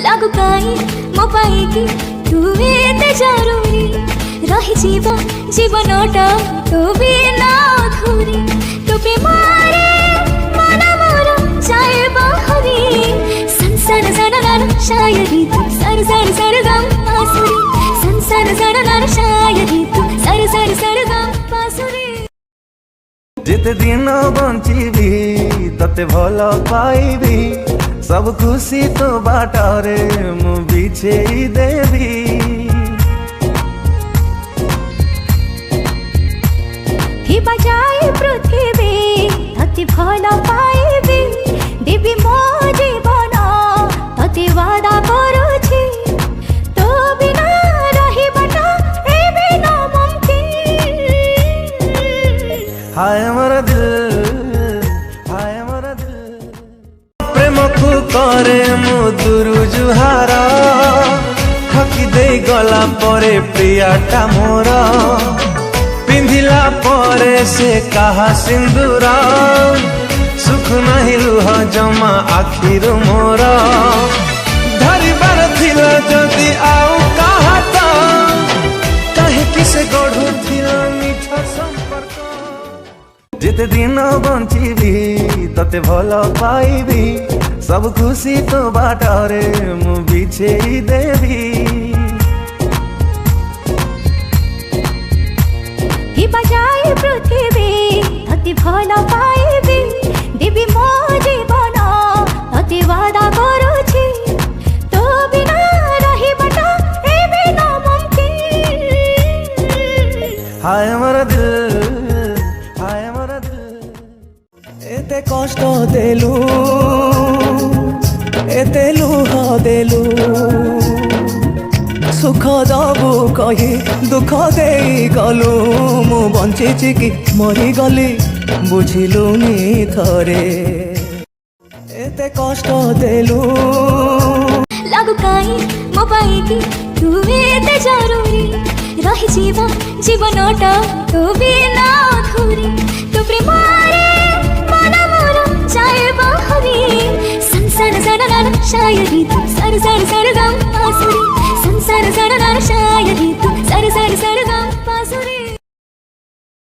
लागू काई मो पाईकी तू एते जरूरी रही जीवनटा तो बिना अधूरी तो प्रेमारे मन मोर जाए बाहरी संसार जडलार शायरी तू सर सर सर गम बांसुरी संसार जडलार शायरी तू सर सर सर गम बांसुरी जेते दिन बंचीबी तते भल पाइबी सब खुशी तो बाटारे मु बिछेई देवी ही बजाई पृथ्वी तते भल पाइबी देवी मो जीवन तते वादा करूछि तो बिना रहिबाटा एबे न मुमकिन हाय मोर दिल हाय मोर दिल प्रेम को करे मु दुरु जुहार ठकी दे गला परे प्रियाटा मोर पिंधिला परे से कहा सिंदूर सुख नहीं लुह जमा आखिर मोर धरिबार थिला जदि आउ कहा तो कहे किसे गढ़ु थिला मीठा संपर्क जेते दिन बंचीबी तते भल पाइबी सब खुशी तो बाटारे मु बिछेई देवी ही बजाई पृथ्वी तते भल पाइबी देवी मो जीवन तते वादा करूछि तो बिना रहिबाटा एबे न मुमकिन हाय मोर दिल हाय मोर दिल एते कष्ट देलु एते लुह देलु सुख दबु कही दुख दे गलु मु बंची कि मरी गली बुझिलुनी थरे एते कष्ट देलु लागू काई मो पाईकी तू एते जरूरी रही जीवनटा तो बिना अधूरी तो प्रेमारे मन मोर जाए बाहरी संसार जडलार शायरी तू सर सर सर गम